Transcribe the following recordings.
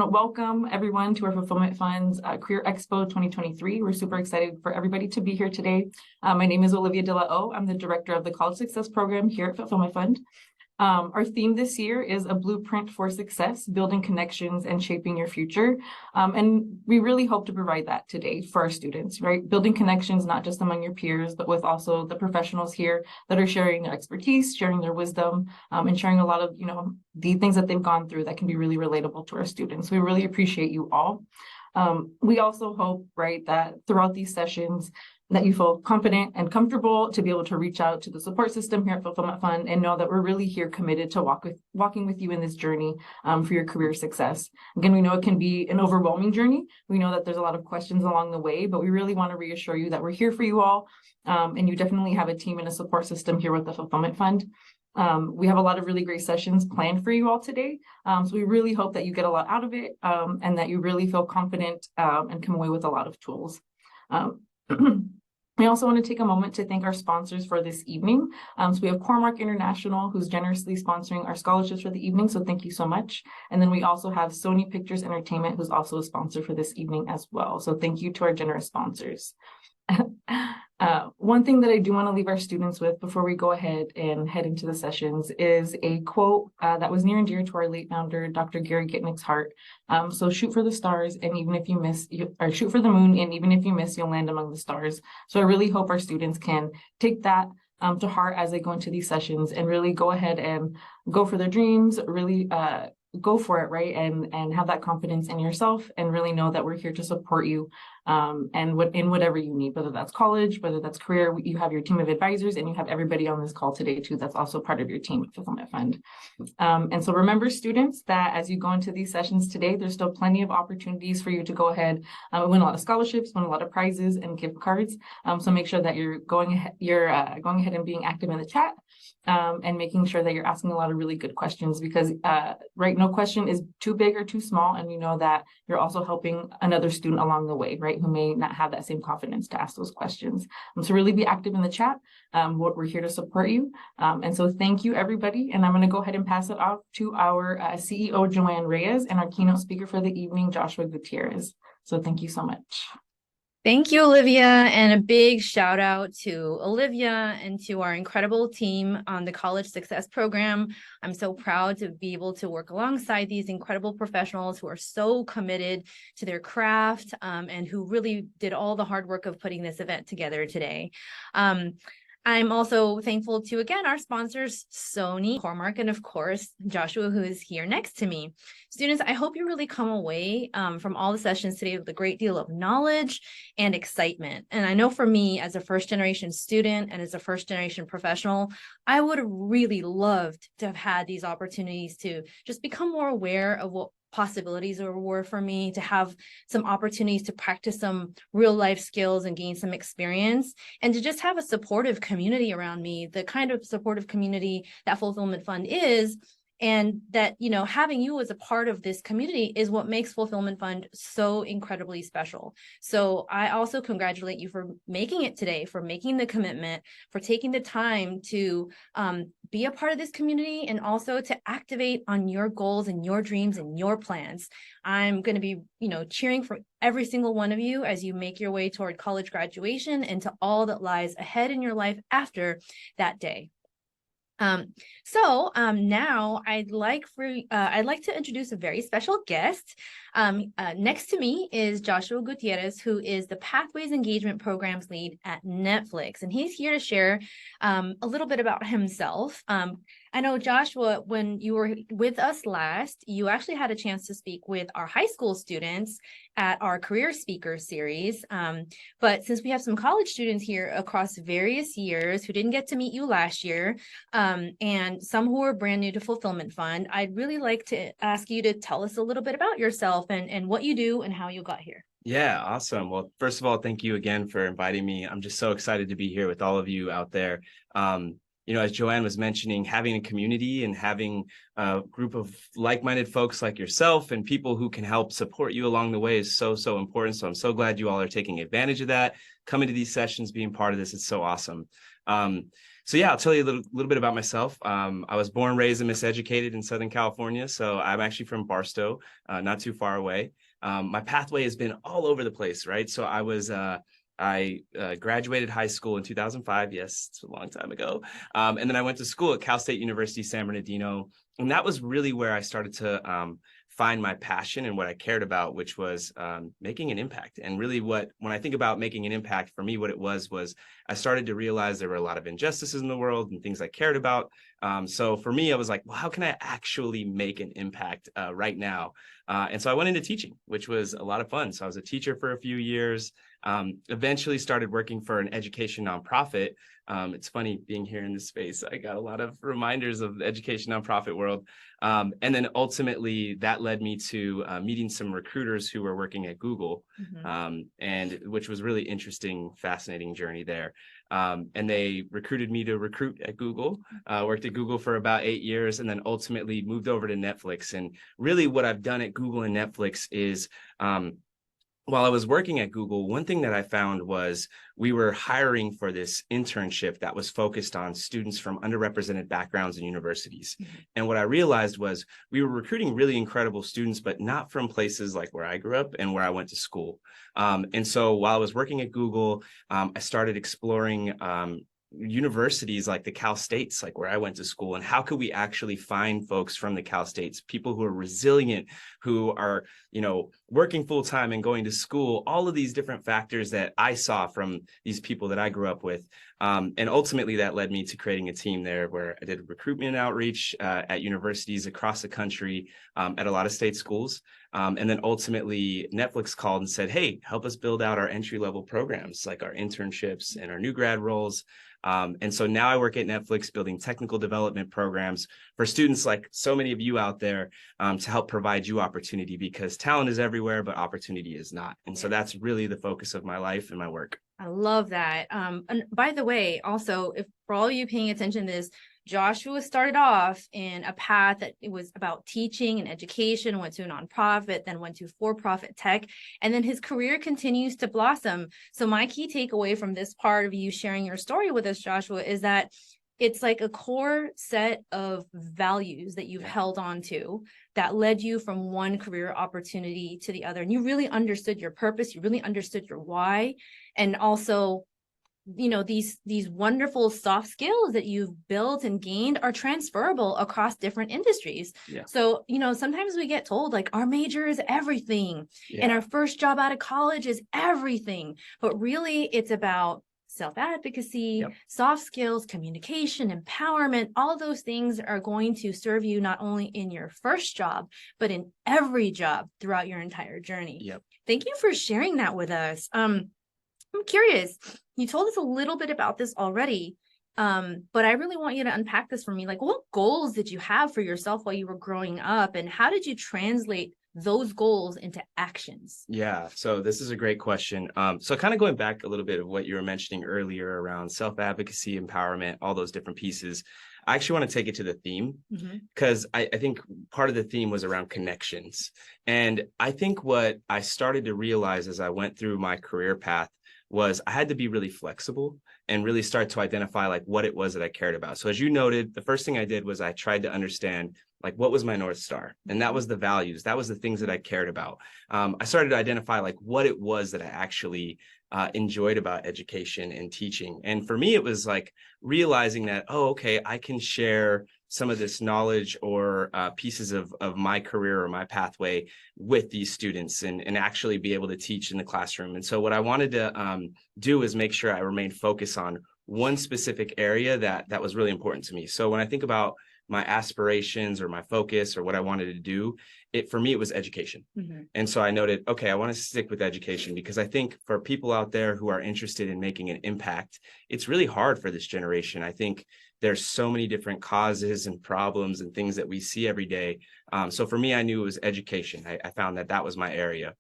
Welcome everyone to our Fulfillment Fund's Career Expo 2023. We're super excited for everybody to be here today. My name is Olivia De La O. I'm the director of the College Success Program here at Fulfillment Fund. Our theme this year is a blueprint for success, building connections and shaping your future. And we really hope to provide that today for our students, right? Building connections, not just among your peers, but with also the professionals here that are sharing their expertise, sharing their wisdom, and sharing a lot of, the things that they've gone through that can be really relatable to our students. We really appreciate you all. We also hope, right, that throughout these sessions, that you feel confident and comfortable to be able to reach out to the support system here at Fulfillment Fund and know that we're really here committed to walking with you in this journey for your career success. Again, we know it can be an overwhelming journey. We know that there's a lot of questions along the way, but we really want to reassure you that we're here for you all. And you definitely have a team and a support system here with the Fulfillment Fund. We have a lot of really great sessions planned for you all today. So we really hope that you get a lot out of it and that you really feel confident and come away with a lot of tools. We also want to take a moment to thank our sponsors for this evening. So we have Cormark International, who's generously sponsoring our scholarships for the evening. So thank you so much. And then we also have Sony Pictures Entertainment, who's also a sponsor for this evening as well. So thank you to our generous sponsors. One thing that I do want to leave our students with before we go ahead and head into the sessions is a quote that was near and dear to our late founder, Dr. Gary Gitnick's heart. So shoot for the stars, and even if you miss, or shoot for the moon, and even if you miss, you'll land among the stars. So I really hope our students can take that to heart as they go into these sessions and really go ahead and go for their dreams, really go for it, right? And have that confidence in yourself and really know that we're here to support you and in whatever you need, whether that's college, whether that's career. You have your team of advisors and you have everybody on this call today too that's also part of your team at Fulfillment Fund. And so remember, students, that as you go into these sessions today, there's still plenty of opportunities for you to go ahead and win a lot of scholarships, win a lot of prizes and gift cards. So make sure that you're going ahead and being active in the chat and making sure that you're asking a lot of really good questions, because no question is too big or too small, and we know that you're also helping another student along the way, right, who may not have that same confidence to ask those questions. So really be active in the chat. We're here to support you. And so thank you, everybody. And I'm going to go ahead and pass it off to our CEO, Joanne Reyes, and our keynote speaker for the evening, Joshua Gutierrez. So thank you so much. Thank you, Olivia, and a big shout out to Olivia and to our incredible team on the College Success Program. I'm so proud to be able to work alongside these incredible professionals who are so committed to their craft and who really did all the hard work of putting this event together today. I'm also thankful to, again, our sponsors, Sony, Cormark, and of course, Joshua, who is here next to me. Students, I hope you really come away from all the sessions today with a great deal of knowledge and excitement. And I know for me, as a first-generation student and as a first-generation professional, I would have really loved to have had these opportunities to just become more aware of what possibilities were for me, to have some opportunities to practice some real life skills and gain some experience, and to just have a supportive community around me, the kind of supportive community that Fulfillment Fund is. And that, having you as a part of this community is what makes Fulfillment Fund so incredibly special. So I also congratulate you for making it today, for making the commitment, for taking the time to be a part of this community, and also to activate on your goals and your dreams and your plans. I'm going to be, cheering for every single one of you as you make your way toward college graduation and to all that lies ahead in your life after that day. Now I'd like to introduce a very special guest. Next to me is Joshua Gutierrez, who is the Pathways Engagement Programs lead at Netflix, and he's here to share a little bit about himself. I know, Joshua, when you were with us last, you actually had a chance to speak with our high school students at our career speaker series. But since we have some college students here across various years who didn't get to meet you last year, and some who are brand new to Fulfillment Fund, I'd really like to ask you to tell us a little bit about yourself and what you do and how you got here. Yeah, awesome. Well, first of all, thank you again for inviting me. I'm just so excited to be here with all of you out there. As Joanne was mentioning, having a community and having a group of like-minded folks like yourself and people who can help support you along the way is so, so important. So I'm so glad you all are taking advantage of that, coming to these sessions, being part of this. It's so awesome. So yeah, I'll tell you a little bit about myself. I was born, raised, and miseducated in Southern California. So I'm actually from Barstow, not too far away. My pathway has been all over the place, right? So I graduated high school in 2005. Yes, it's a long time ago. And then I went to school at Cal State University, San Bernardino. And that was really where I started to find my passion and what I cared about, which was making an impact. And really when I think about making an impact, for me, what it was I started to realize there were a lot of injustices in the world and things I cared about. So for me, I was like, well, how can I actually make an impact right now? And so I went into teaching, which was a lot of fun. So I was a teacher for a few years, eventually started working for an education nonprofit. It's funny being here in this space. I got a lot of reminders of the education nonprofit world. And then ultimately that led me to meeting some recruiters who were working at Google, and which was really interesting, fascinating journey there. And they recruited me to recruit at Google, worked at Google for about 8 years, and then ultimately moved over to Netflix. And really what I've done at Google and Netflix is, while I was working at Google, one thing that I found was we were hiring for this internship that was focused on students from underrepresented backgrounds and universities. And what I realized was we were recruiting really incredible students, but not from places like where I grew up and where I went to school. And so while I was working at Google, I started exploring universities like the Cal States, like where I went to school, and how could we actually find folks from the Cal States, people who are resilient, who are, working full time and going to school, all of these different factors that I saw from these people that I grew up with. And ultimately that led me to creating a team there where I did recruitment outreach at universities across the country, at a lot of state schools. And then ultimately Netflix called and said, hey, help us build out our entry-level programs, like our internships and our new grad roles. And so now I work at Netflix building technical development programs for students like so many of you out there, to help provide you opportunity, because talent is everywhere, but opportunity is not. And so that's really the focus of my life and my work. I love that. And by the way, also, if for all you paying attention to this, Joshua started off in a path that it was about teaching and education, went to a nonprofit, then went to for-profit tech, and then his career continues to blossom. So my key takeaway from this part of you sharing your story with us, Joshua, is that it's like a core set of values that you've held on to that led you from one career opportunity to the other. And you really understood your purpose. You really understood your why. And also, these wonderful soft skills that you've built and gained are transferable across different industries. So, sometimes we get told like our major is everything and our first job out of college is everything. But really, it's about self-advocacy, soft skills, communication, empowerment. All those things are going to serve you not only in your first job, but in every job throughout your entire journey. Thank you for sharing that with us. I'm curious, you told us a little bit about this already, but I really want you to unpack this for me. Like, what goals did you have for yourself while you were growing up, and how did you translate those goals into actions? Yeah, so this is a great question. So kind of going back a little bit of what you were mentioning earlier around self-advocacy, empowerment, all those different pieces. I actually want to take it to the theme, because I think part of the theme was around connections. And I think what I started to realize as I went through my career path was I had to be really flexible and really start to identify like what it was that I cared about. So as you noted, the first thing I did was I tried to understand like what was my North Star, and that was the values. That was the things that I cared about. I started to identify like what it was that I actually enjoyed about education and teaching. And for me, it was like realizing that, oh, okay, I can share some of this knowledge or pieces of my career or my pathway with these students and actually be able to teach in the classroom. And so what I wanted to do is make sure I remained focused on one specific area that was really important to me. So when I think about my aspirations or my focus or what I wanted to do, for me, it was education. And so I noted, okay, I want to stick with education, because I think for people out there who are interested in making an impact, it's really hard for this generation. I think there's so many different causes and problems and things that we see every day. So for me, I knew it was education. I found that was my area.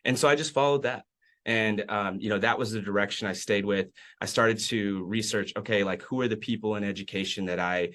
And so I just followed that. And, that was the direction I stayed with. I started to research, okay, like who are the people in education that I,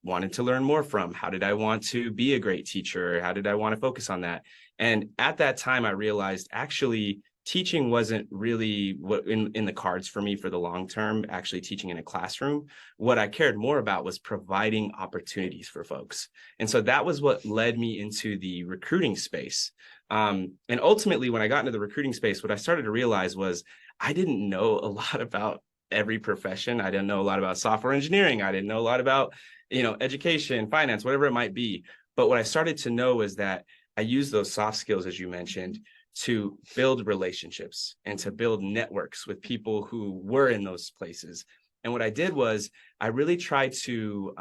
wanted to learn more from? How did I want to be a great teacher? How did I want to focus on that? And at that time, I realized actually teaching wasn't really what in the cards for me for the long term, actually teaching in a classroom. What I cared more about was providing opportunities for folks. And so that was what led me into the recruiting space. And ultimately, when I got into the recruiting space, what I started to realize was I didn't know a lot about every profession. I didn't know a lot about software engineering. I didn't know a lot about, education, finance, whatever it might be. But what I started to know is that I use those soft skills, as you mentioned, to build relationships and to build networks with people who were in those places. And what I did was I really tried to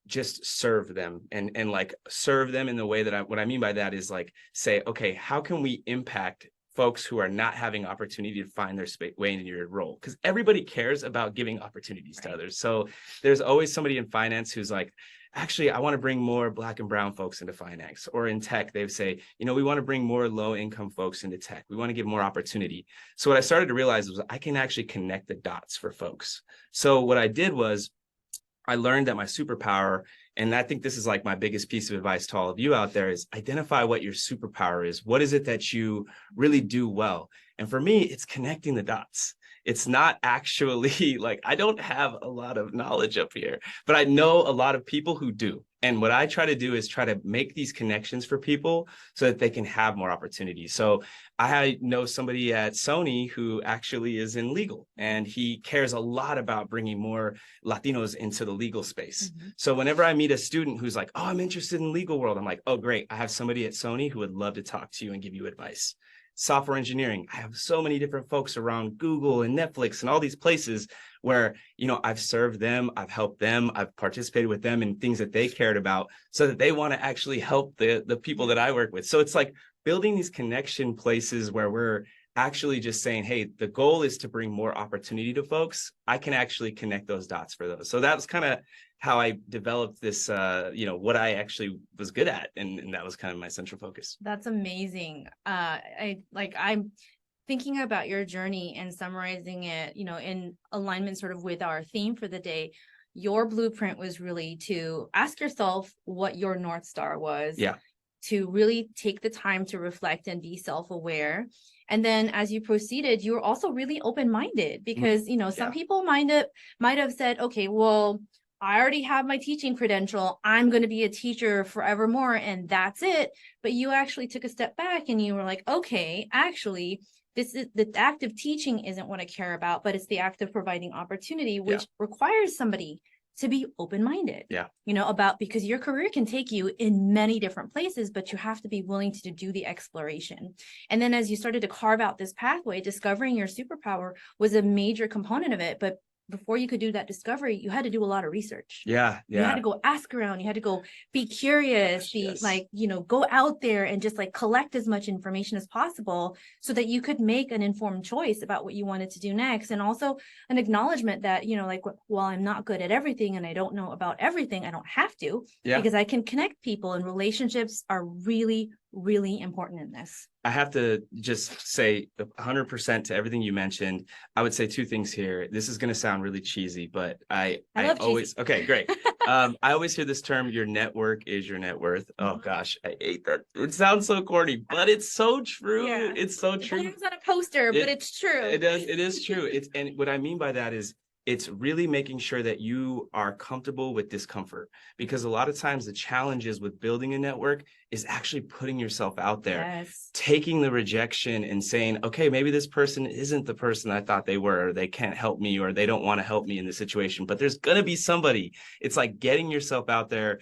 just serve them and like serve them in the way that what I mean by that is like say, okay, how can we impact folks who are not having opportunity to find their way into your role? Because everybody cares about giving opportunities to others. So there's always somebody in finance who's like, actually, I want to bring more Black and brown folks into finance. Or in tech, they say, we want to bring more low income folks into tech. We want to give more opportunity. So what I started to realize was I can actually connect the dots for folks. So what I did was I learned that my superpower, and I think this is like my biggest piece of advice to all of you out there, is identify what your superpower is. What is it that you really do well? And for me, it's connecting the dots. It's not actually like, I don't have a lot of knowledge up here, but I know a lot of people who do. And what I try to do is try to make these connections for people so that they can have more opportunities. So I know somebody at Sony who actually is in legal, and he cares a lot about bringing more Latinos into the legal space. Mm-hmm. So whenever I meet a student who's like, oh, I'm interested in legal world, I'm like, oh, great. I have somebody at Sony who would love to talk to you and give you advice. Software engineering, I have so many different folks around Google and Netflix and all these places where, I've served them, I've helped them, I've participated with them in things that they cared about so that they want to actually help the people that I work with. So it's like building these connection places where we're actually just saying, hey, the goal is to bring more opportunity to folks. I can actually connect those dots for those. So that's kind of how I developed this, what I actually was good at. And that was kind of my central focus. That's amazing. I'm thinking about your journey and summarizing it, in alignment sort of with our theme for the day. Your blueprint was really to ask yourself what your North Star was. Yeah. To really take the time to reflect and be self-aware. And then as you proceeded, you were also really open-minded because, some people might have said, okay, well, I already have my teaching credential. I'm going to be a teacher forevermore, and that's it. But you actually took a step back and you were like, okay, actually, this is the act of teaching isn't what I care about, but it's the act of providing opportunity, which requires somebody to be open-minded, because your career can take you in many different places, but you have to be willing to do the exploration. And then as you started to carve out this pathway, discovering your superpower was a major component of it. But before you could do that discovery, you had to do a lot of research. You had to go ask around. You had to go be curious, go out there and just like collect as much information as possible so that you could make an informed choice about what you wanted to do next. And also an acknowledgement that, while I'm not good at everything and I don't know about everything, I don't have to, because I can connect people, and relationships are really, really important in this. I have to just say 100% to everything you mentioned. I would say two things here. This is going to sound really cheesy, but I always, okay, great. I always hear this term, your network is your net worth. Oh gosh, I hate that. It sounds so corny, but it's so true. Yeah. It's so true. It's on a poster, but it's true. It is true. And what I mean by that is, it's really making sure that you are comfortable with discomfort, because a lot of times the challenges with building a network is actually putting yourself out there, taking the rejection and saying, okay, maybe this person isn't the person I thought they were, or they can't help me, or they don't want to help me in this situation, but there's going to be somebody. It's like getting yourself out there,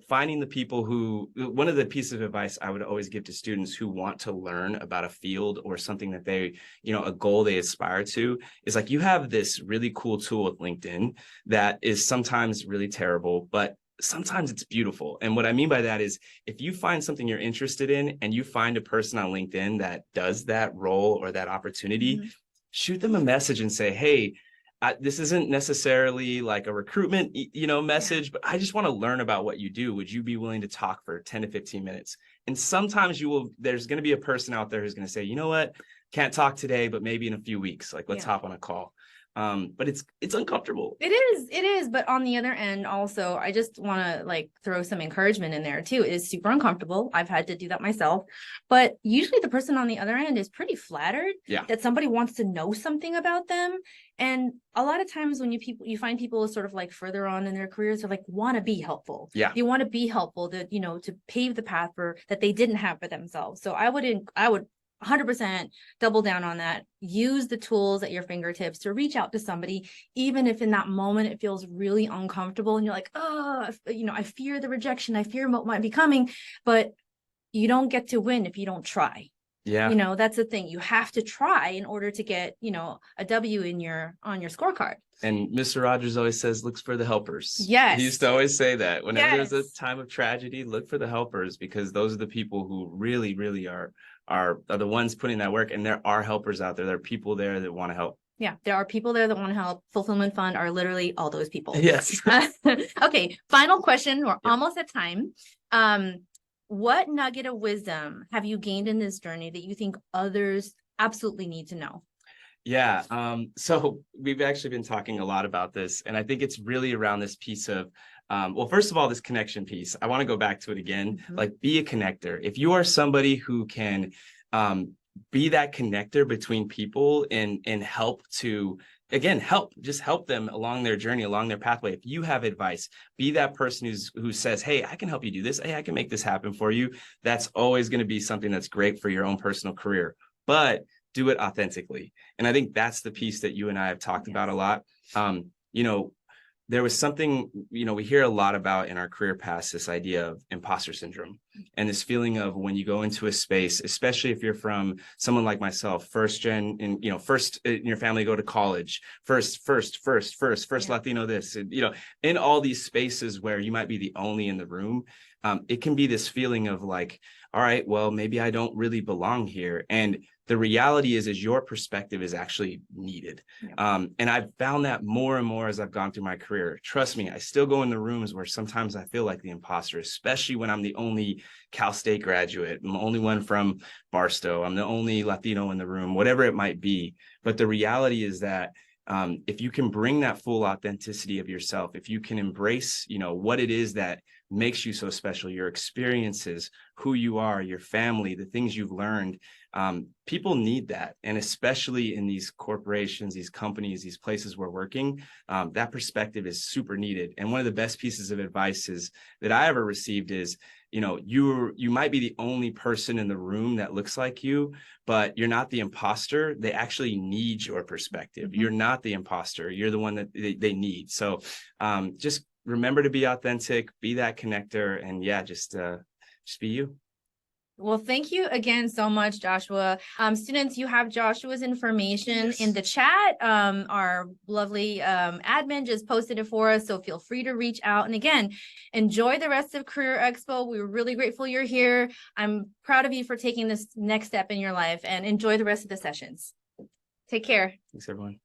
finding the people who, one of the pieces of advice I would always give to students who want to learn about a field or something that they, a goal they aspire to, is like, you have this really cool tool with LinkedIn that is sometimes really terrible, but sometimes it's beautiful. And what I mean by that is, if you find something you're interested in and you find a person on LinkedIn that does that role or that opportunity, shoot them a message and say, hey, this isn't necessarily like a recruitment, message, but I just want to learn about what you do. Would you be willing to talk for 10 to 15 minutes? And sometimes there's going to be a person out there who's going to say, you know what, can't talk today, but maybe in a few weeks, like let's hop on a call. but it's uncomfortable. It is. But on the other end, also, I just want to like throw some encouragement in there too. It is super uncomfortable. I've had to do that myself. But usually the person on the other end is pretty flattered that somebody wants to know something about them. And a lot of times when you find people sort of like further on in their careers are like want to be helpful. Yeah. They want to be helpful to, to pave the path for that they didn't have for themselves. So I would 100% double down on that. Use the tools at your fingertips to reach out to somebody, even if in that moment it feels really uncomfortable and you're like, oh, I fear the rejection. I fear what might be coming, but you don't get to win if you don't try. Yeah. That's the thing. You have to try in order to get, a W on your scorecard. And Mr. Rogers always says, looks for the helpers. Yes. He used to always say that whenever there's a time of tragedy, look for the helpers, because those are the people who really, really are the ones putting that work. And there are helpers out there. There are people there that want to help. Yeah, there are people there that want to help. Fulfillment Fund are literally all those people. Yes. Okay, final question. We're almost at time. What nugget of wisdom have you gained in this journey that you think others absolutely need to know? Yeah. So we've actually been talking a lot about this, and I think it's really around this piece of, well, first of all, this connection piece. I want to go back to it again, like be a connector. If you are somebody who can be that connector between people and help to, again, just help them along their journey, along their pathway. If you have advice, be that person who says, hey, I can help you do this. Hey, I can make this happen for you. That's always going to be something that's great for your own personal career, but do it authentically. And I think that's the piece that you and I have talked about a lot. There was something, we hear a lot about in our career paths, this idea of imposter syndrome and this feeling of when you go into a space, especially if you're from someone like myself, first gen, and, first in your family, go to college, first Latino this, and, in all these spaces where you might be the only in the room, it can be this feeling of like, all right, well, maybe I don't really belong here. And the reality is your perspective is actually needed. And I've found that more and more as I've gone through my career. Trust me, I still go in the rooms where sometimes I feel like the imposter, especially when I'm the only Cal State graduate. I'm the only one from Barstow. I'm the only Latino in the room, whatever it might be. But the reality is that if you can bring that full authenticity of yourself, if you can embrace, what it is that makes you so special, your experiences, who you are, your family, the things you've learned, people need that. And especially in these corporations, these companies, these places we're working, that perspective is super needed. And one of the best pieces of advice that I ever received is, you might be the only person in the room that looks like you, but you're not the imposter. They actually need your perspective. You're not the imposter. You're the one that they need. So just remember to be authentic, be that connector, and just be you. Well, thank you again so much, Joshua. Students, you have Joshua's information in the chat. Our lovely admin just posted it for us, so feel free to reach out. And again, enjoy the rest of Career Expo. We're really grateful you're here. I'm proud of you for taking this next step in your life, and enjoy the rest of the sessions. Take care. Thanks, everyone.